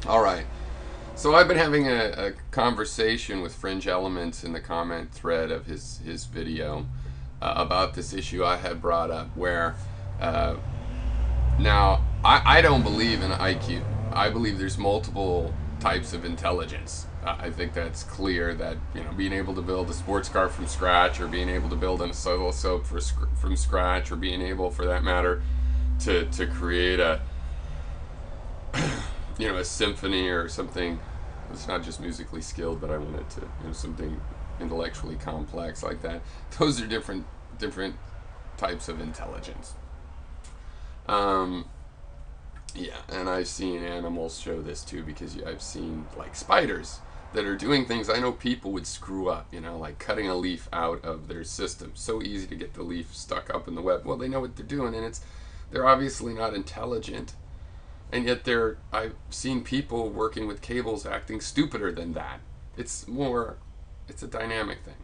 All right. So I've been having a conversation with Fringe Elements in the comment thread of his video about this issue I had brought up. Where uh, now I don't believe in IQ. I believe there's multiple types of intelligence. I think that's clear. That being able to build a sports car from scratch, or being able to build an oscilloscope from scratch, or being able, for that matter, to create a symphony or something. It's not just musically skilled, but I want it to something intellectually complex like that. Those are different types of intelligence. Um, yeah, and I've seen animals show this too, because I've seen like spiders that are doing things I know people would screw up, like cutting a leaf out of their system. So easy to get the leaf stuck up in the web. Well, they know what they're doing, and they're obviously not intelligent. And yet I've seen people working with cables acting stupider than that. It's a dynamic thing.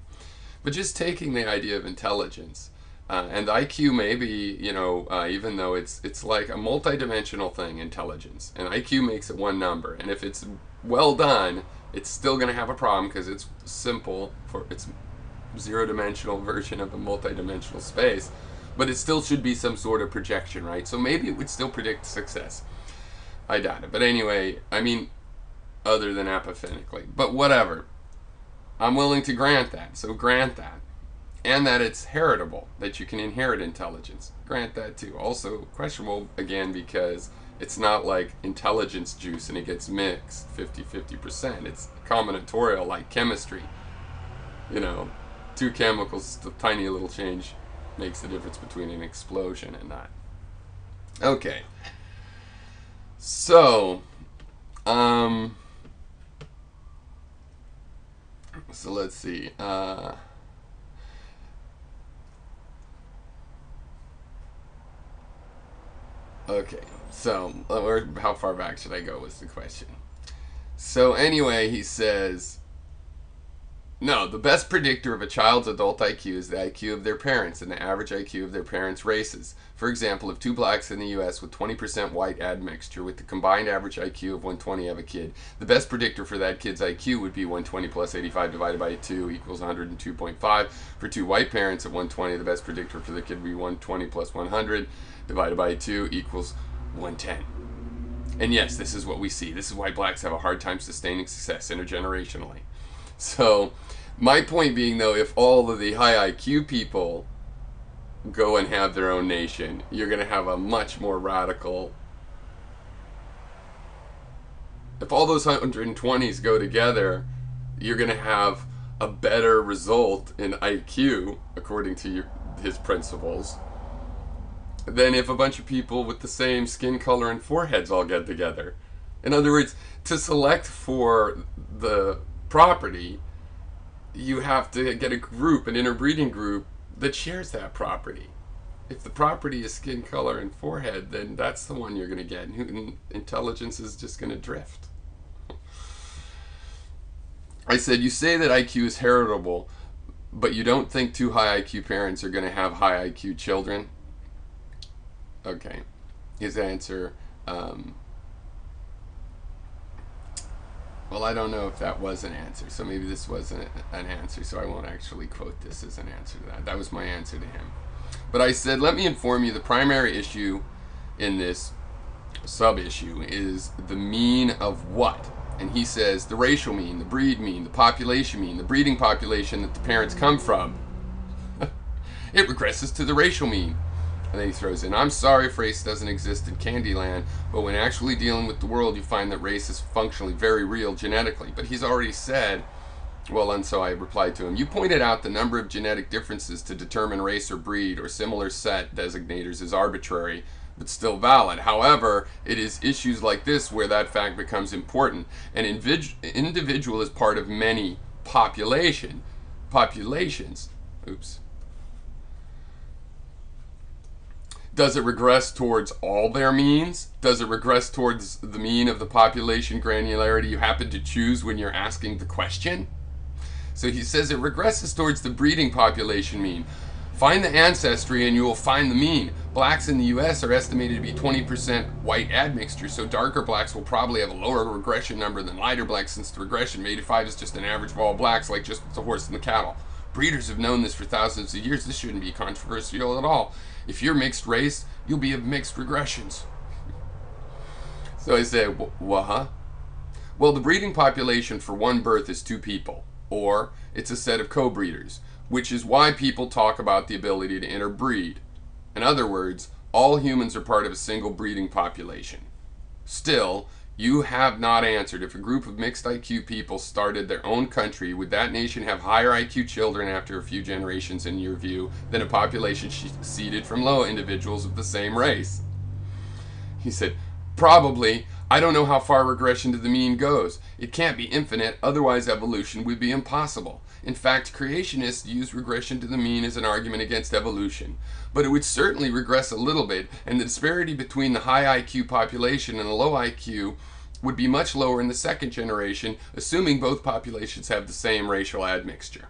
But just taking the idea of intelligence, and IQ maybe, even though it's like a multidimensional thing, intelligence. And IQ makes it one number. And if it's well done, it's still going to have a problem because it's simple, it's zero-dimensional version of a multidimensional space. But it still should be some sort of projection, right? So maybe it would still predict success. I doubt it. But anyway, I mean, other than apophenically. But whatever. I'm willing to grant that. So grant that. And that it's heritable, that you can inherit intelligence. Grant that too. Also questionable, again, because it's not like intelligence juice and it gets mixed 50-50%. It's combinatorial, like chemistry. Two chemicals, a tiny little change makes the difference between an explosion and not. Okay. So, let's see. Okay, so how far back should I go was the question. So anyway, he says, no, the best predictor of a child's adult IQ is the IQ of their parents and the average IQ of their parents' races. For example, if two blacks in the U.S. with 20% white admixture with the combined average IQ of 120 have a kid, the best predictor for that kid's IQ would be 120 plus 85 divided by 2 equals 102.5. For two white parents at 120, the best predictor for the kid would be 120 plus 100 divided by 2 equals 110. And yes, this is what we see. This is why blacks have a hard time sustaining success intergenerationally. So, my point being, though, if all of the high IQ people go and have their own nation, you're going to have a much more radical. If all those 120s go together, you're going to have a better result in IQ, according to his principles, than if a bunch of people with the same skin color and foreheads all get together. In other words, to select for the property, you have to get a group, an interbreeding group, that shares that property. If the property is skin color and forehead, then that's the one you're going to get. And intelligence is just going to drift. I said, you say that IQ is heritable, but you don't think two high IQ parents are going to have high IQ children? Okay. His answer, well, I don't know if that was an answer, so maybe this wasn't an answer, so I won't actually quote this as an answer to that. That was my answer to him. But I said, let me inform you, the primary issue in this sub-issue is the mean of what? And he says the racial mean, the breed mean, the population mean, the breeding population that the parents come from. It regresses to the racial mean. And then he throws in, I'm sorry if race doesn't exist in Candyland, but when actually dealing with the world, you find that race is functionally very real genetically. But he's already said, well, and so I replied to him, you pointed out the number of genetic differences to determine race or breed or similar set designators is arbitrary, but still valid. However, it is issues like this where that fact becomes important. An individual is part of many populations. Oops. Does it regress towards all their means? Does it regress towards the mean of the population granularity you happen to choose when you're asking the question? So he says it regresses towards the breeding population mean. Find the ancestry and you will find the mean. Blacks in the US are estimated to be 20% white admixture, so darker blacks will probably have a lower regression number than lighter blacks, since the regression of 85 is just an average of all blacks, like just the horse and the cattle. Breeders have known this for thousands of years. This shouldn't be controversial at all. If you're mixed race, you'll be of mixed regressions. So I say, huh? Well, the breeding population for one birth is 2 people, or it's a set of co-breeders, which is why people talk about the ability to interbreed. In other words, all humans are part of a single breeding population. Still, you have not answered. If a group of mixed IQ people started their own country, would that nation have higher IQ children after a few generations, in your view, than a population seeded from low individuals of the same race? He said, probably. I don't know how far regression to the mean goes. It can't be infinite, otherwise evolution would be impossible. In fact, creationists use regression to the mean as an argument against evolution. But it would certainly regress a little bit, and the disparity between the high IQ population and the low IQ would be much lower in the second generation, assuming both populations have the same racial admixture.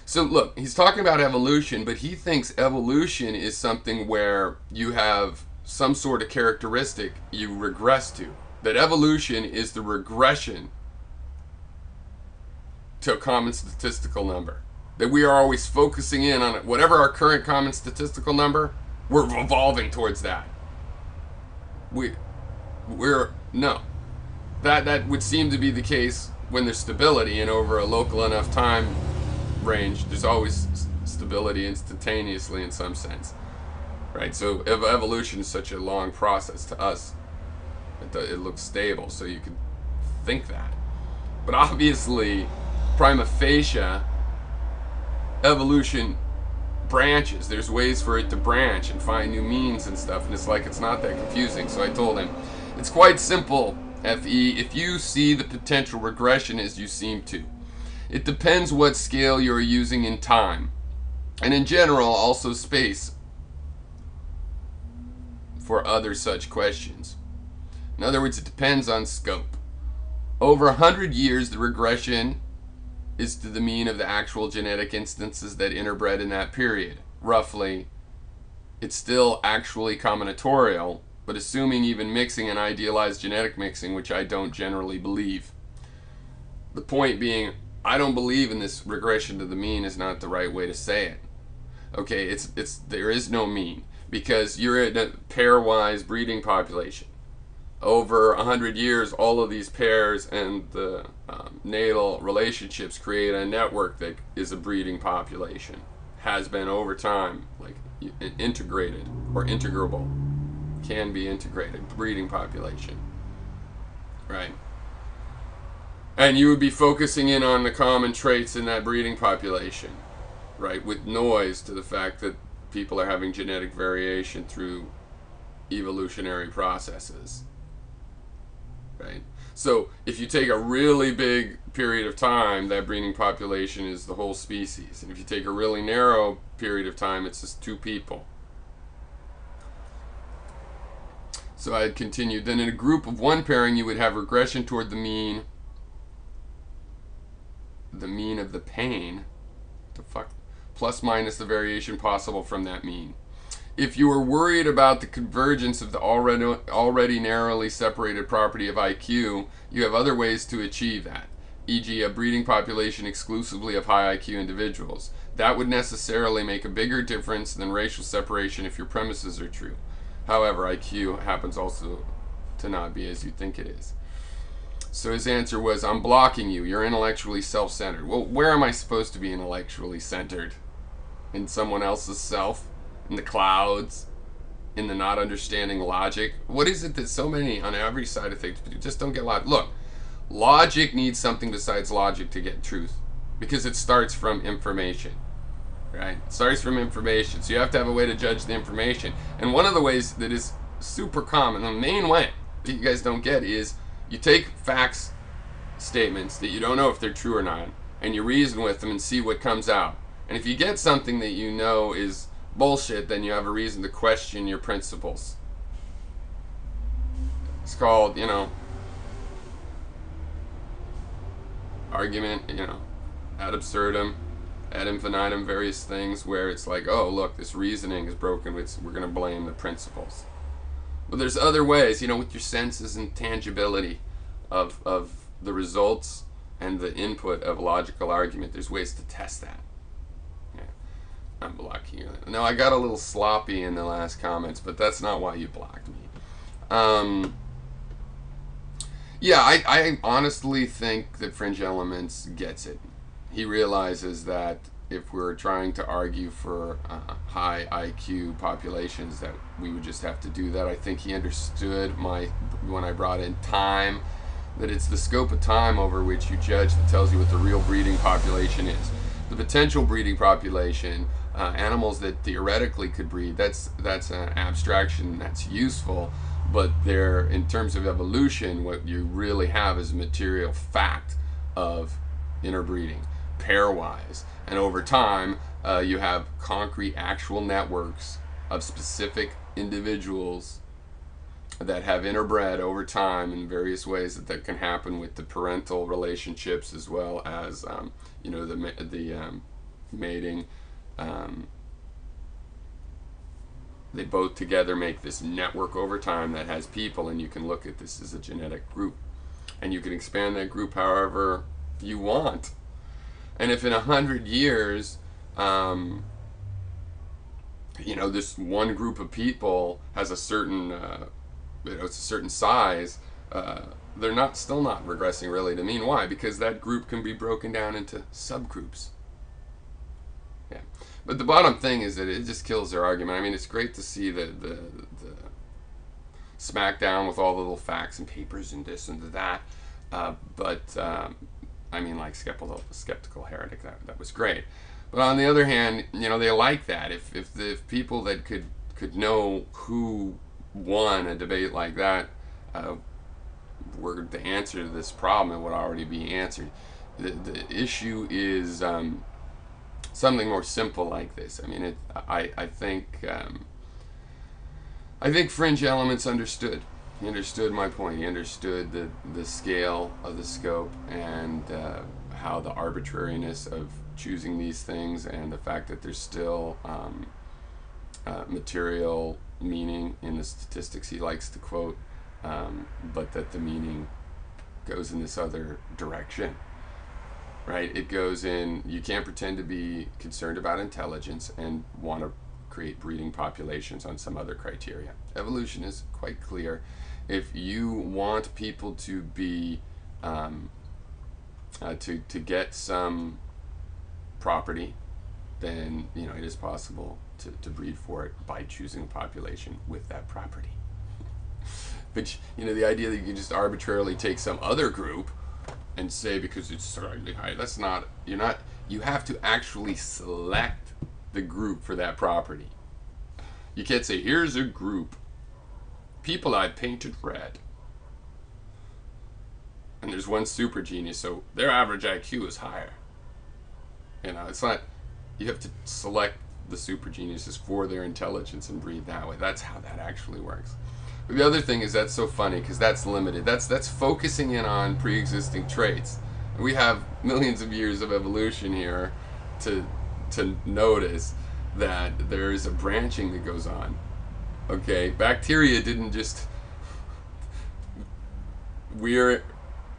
So look, he's talking about evolution, but he thinks evolution is something where you have some sort of characteristic you regress to. That evolution is the regression to a common statistical number. That we are always focusing in on it. Whatever our current common statistical number, we're evolving towards that. No. That would seem to be the case when there's stability, and over a local enough time range, there's always stability instantaneously in some sense. Right, so evolution is such a long process to us. It looks stable, so you could think that. But obviously, prima facie, evolution branches. There's ways for it to branch and find new means and stuff, and it's like it's not that confusing. So I told him, it's quite simple, F.E., if you see the potential regression as you seem to. It depends what scale you're using in time, and in general, also space, for other such questions. In other words, it depends on scope. Over 100 years, the regression is to the mean of the actual genetic instances that interbred in that period. Roughly, it's still actually combinatorial, but assuming even mixing and idealized genetic mixing, which I don't generally believe. The point being, I don't believe in this regression to the mean is not the right way to say it. Okay, there is no mean, because you're in a pairwise breeding population. Over 100 years, all of these pairs and the natal relationships create a network that is a breeding population. Has been over time, like integrated or integrable. Can be integrated, breeding population. Right? And you would be focusing in on the common traits in that breeding population. Right? With noise to the fact that people are having genetic variation through evolutionary processes. Right? So if you take a really big period of time, that breeding population is the whole species. And if you take a really narrow period of time, it's just 2 people. So I had continued. Then in a group of 1 pairing, you would have regression toward the mean of the pain. The fuck? Plus minus the variation possible from that mean. If you were worried about the convergence of the already narrowly separated property of IQ, you have other ways to achieve that, e.g. a breeding population exclusively of high IQ individuals. That would necessarily make a bigger difference than racial separation if your premises are true. However, IQ happens also to not be as you think it is. So his answer was, I'm blocking you. You're intellectually self-centered. Well, where am I supposed to be intellectually centered? In someone else's self? In the clouds? In the not understanding logic? What is it that so many on every side of things just don't get logic? Look, logic needs something besides logic to get truth. Because it starts from information. Right? It starts from information. So you have to have a way to judge the information. And one of the ways that is super common, the main way that you guys don't get, is you take facts, statements that you don't know if they're true or not, and you reason with them and see what comes out. And if you get something that you know is bullshit, then you have a reason to question your principles. It's called, argument, ad absurdum, ad infinitum, various things where it's like, oh, look, this reasoning is broken, we're going to blame the principles. But there's other ways, you know, with your senses and tangibility of the results and the input of a logical argument, there's ways to test that. Yeah. I'm blocking you. No, I got a little sloppy in the last comments, but that's not why you blocked me. Yeah, I honestly think that Fringe Elements gets it. He realizes that if we're trying to argue for high IQ populations, that we would just have to do that. I think he understood when I brought in time, that it's the scope of time over which you judge that tells you what the real breeding population is. The potential breeding population, animals that theoretically could breed, that's an abstraction that's useful, but they're, in terms of evolution, what you really have is a material fact of interbreeding, pairwise. And over time, you have concrete, actual networks of specific individuals that have interbred over time in various ways that can happen with the parental relationships, as well as you know, the mating. They both together make this network over time that has people, and you can look at this as a genetic group, and you can expand that group however you want. And if in 100 years, you know, this one group of people has a certain, you know, it's a certain size, they're still not regressing really to mean. Why? Because that group can be broken down into subgroups. Yeah. But the bottom thing is that it just kills their argument. I mean, it's great to see the smackdown with all the little facts and papers and this and that, but I mean, like skeptical heretic, that was great. But on the other hand, you know, they like that. If the people that could know who won a debate like that were the answer to this problem, it would already be answered. The issue is something more simple like this. I mean, I think Fringe Elements understood. He understood my point. He understood the scale of the scope, and how the arbitrariness of choosing these things, and the fact that there's still material meaning in the statistics he likes to quote, but that the meaning goes in this other direction. Right? It goes in, you can't pretend to be concerned about intelligence and want to create breeding populations on some other criteria. Evolution is quite clear. If you want people to be, to get some property, then, you know, it is possible to breed for it by choosing a population with that property. But, you know, the idea that you can just arbitrarily take some other group and say because it's slightly high, that's not, you have to actually select the group for that property. You can't say, here's a group, people I painted red, and there's one super genius, so their average IQ is higher. You know, it's not, you have to select the super geniuses for their intelligence and breed that way. That's how that actually works. But the other thing is, that's so funny because that's limited. That's focusing in on pre-existing traits. And we have millions of years of evolution here to notice that there is a branching that goes on. Okay, bacteria didn't just we're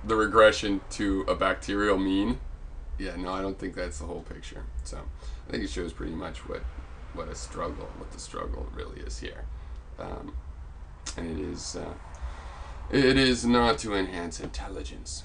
the regression to a bacterial mean. Yeah, no, I don't think that's the whole picture. So I think it shows pretty much what the struggle really is here. And it is not to enhance intelligence.